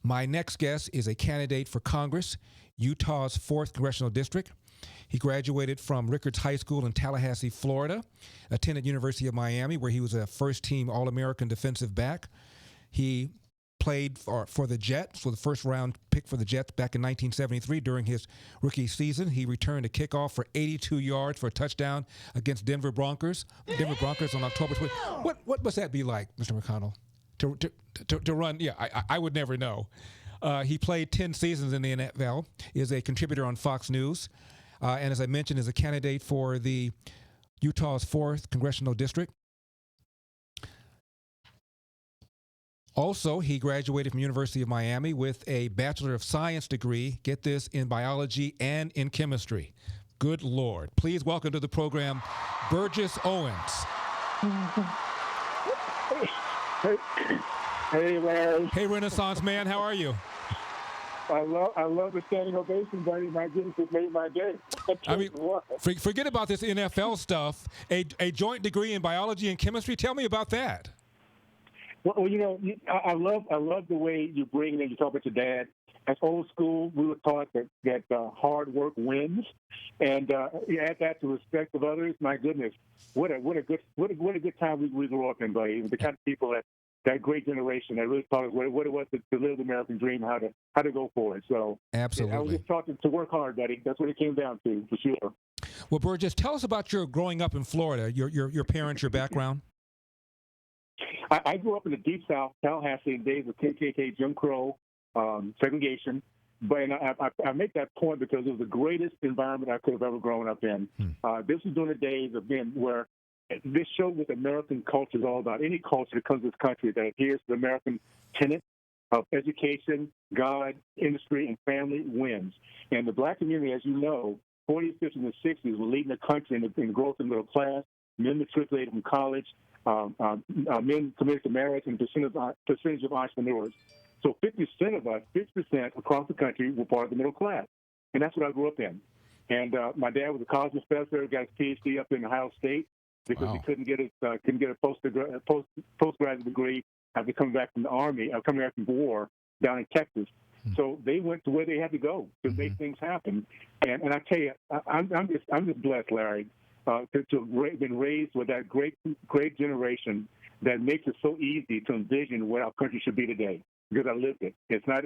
My next guest is a candidate for Congress, Utah's 4th Congressional District. He graduated from Rickards High School in Tallahassee, Florida, attended University of Miami, where he was a first-team All-American defensive back. He played for the Jets, was the first-round pick for the Jets back in 1973 during his rookie season. He returned a kickoff for 82 yards for a touchdown against Denver Broncos on October 20. What must that be like, Mr. McConnell, to run? Yeah, I would never know. He played 10 seasons in the NFL, is a contributor on Fox News, and as I mentioned, is a candidate for the Utah's 4th Congressional District. Also, he graduated from University of Miami with a Bachelor of Science degree, get this, in biology and in chemistry. Good Lord. Please welcome to the program, Burgess Owens. Hey, Larry. Hey, Renaissance man, how are you? I love the standing ovation, buddy. My goodness, it made my day. I mean, forget about this NFL stuff. A joint degree in biology and chemistry. Tell me about that. Well, you know, I love the way you bring it in. You talk about your dad. As old school, we were taught that hard work wins, and you add that to respect of others. My goodness, what a good time we grew up in, buddy. The kind of people that great generation that really taught us what it was to live the American dream, how to go for it. So absolutely, I was just taught to work hard, buddy. That's what it came down to, for sure. Well, Burgess, tell us about your growing up in Florida. Your parents, your background. I grew up in the Deep South, Tallahassee, in days of KKK, Jim Crow, segregation. But I make that point because it was the greatest environment I could have ever grown up in. This was during the days of where this showed what American culture is all about. Any culture that comes to this country that adheres to the American tenet of education, God, industry, and family wins. And the black community, as you know, 40s, 50s, and 60s were leading the country in the growth of the middle class, men matriculated from college, men committed to marriage, and percentage of entrepreneurs. So 50% of us, 50% across the country, were part of the middle class. And that's what I grew up in. And my dad was a college professor, got his PhD up in Ohio State because he couldn't get a postgraduate degree after coming back from the Army, coming back from war down in Texas. So they went to where they had to go to make things happen. And I tell you, I'm just blessed, Larry, to have been raised with that great generation that makes it so easy to envision what our country should be today. Because I lived it. It's not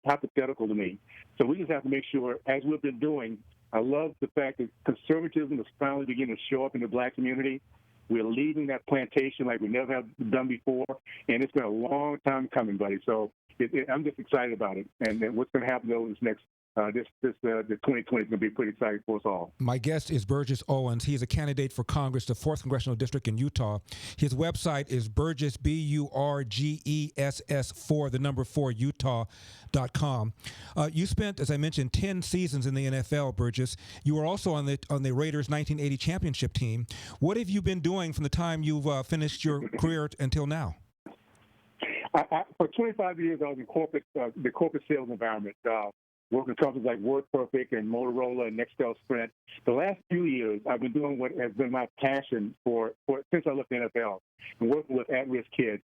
hypothetical to me. So we just have to make sure, as we've been doing, I love the fact that conservatism is finally beginning to show up in the black community. We're leaving that plantation like we never have done before, and it's been a long time coming, buddy. So I'm just excited about it, and what's going to happen over this next. The 2020 is going to be pretty exciting for us all. My guest is Burgess Owens. He is a candidate for Congress, the 4th Congressional District in Utah. His website is Burgess, BURGESS 4 Utah.com. You spent, as I mentioned, 10 seasons in the NFL, Burgess. You were also on the Raiders' 1980 championship team. What have you been doing from the time you've finished your career until now? For 25 years, I was in the corporate sales environment. Working companies like WordPerfect and Motorola and Nextel Sprint. The last few years, I've been doing what has been my passion since I left the NFL, and working with at-risk kids,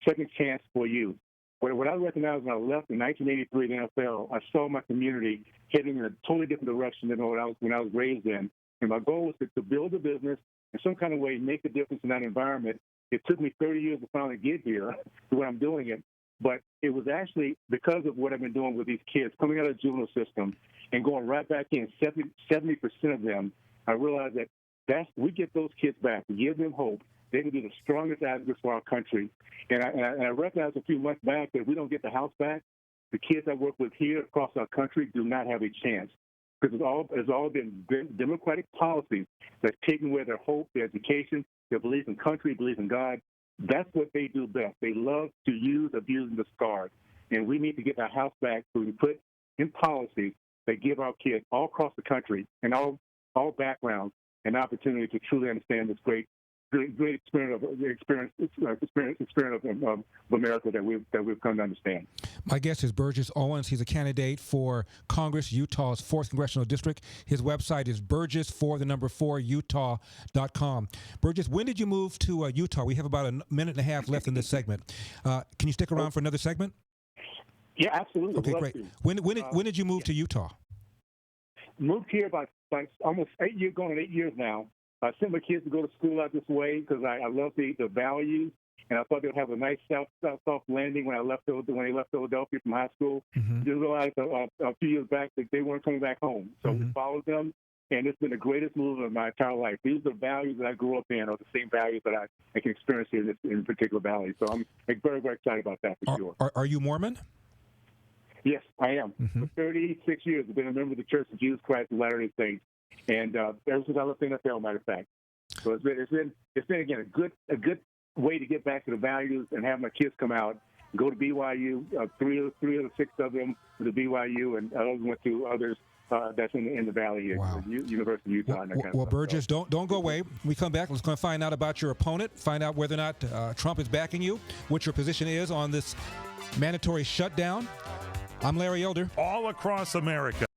second chance for youth. What I recognized when I left in 1983 the NFL, I saw my community heading in a totally different direction than when I was raised in. And my goal was to build a business in some kind of way, make a difference in that environment. It took me 30 years to finally get here to where I'm doing it. But it was actually because of what I've been doing with these kids, coming out of the juvenile system and going right back in, 70% of them, I realized that we get those kids back, we give them hope. They can be the strongest advocates for our country. And I recognized a few months back that if we don't get the house back, the kids I work with here across our country do not have a chance. Because it's all been democratic policies that's taken away their hope, their education, their belief in country, belief in God. That's what they do best. They love to use, abuse, and discard. And we need to get our house back so we can put in policies that give our kids all across the country and all backgrounds an opportunity to truly understand this great experience of America that we've come to understand. My guest is Burgess Owens. He's a candidate for Congress, Utah's 4th Congressional District. His website is Burgess4 Utah.com. Burgess, when did you move to Utah? We have about a minute and a half left in this segment. Can you stick around for another segment? Yeah, absolutely. Okay, Love great. to. When did you move to Utah? Moved here about almost 8 years, going on 8 years now. I sent my kids to go to school out this way because I love the values, and I thought they would have a nice soft landing when they left Philadelphia from high school. Mm-hmm. Just realized a few years back that they weren't coming back home, so we followed them, and it's been the greatest move of my entire life. These are values that I grew up in, are the same values that I can experience here in particular valley. So I'm very, very excited about that for sure. Are you Mormon? Yes, I am. Mm-hmm. For 36 years, I've been a member of the Church of Jesus Christ of Latter-day Saints, and ever since I left the NFL, matter of fact. So it's been again a good way to get back to the values and have my kids come out, go to BYU. Three of the six of them to the BYU, and others went to others that's in the Valley here, Wow. University of Utah. Well, Burgess, don't go away. When we come back, let's go find out about your opponent, find out whether or not Trump is backing you, what your position is on this mandatory shutdown. I'm Larry Elder. All across America.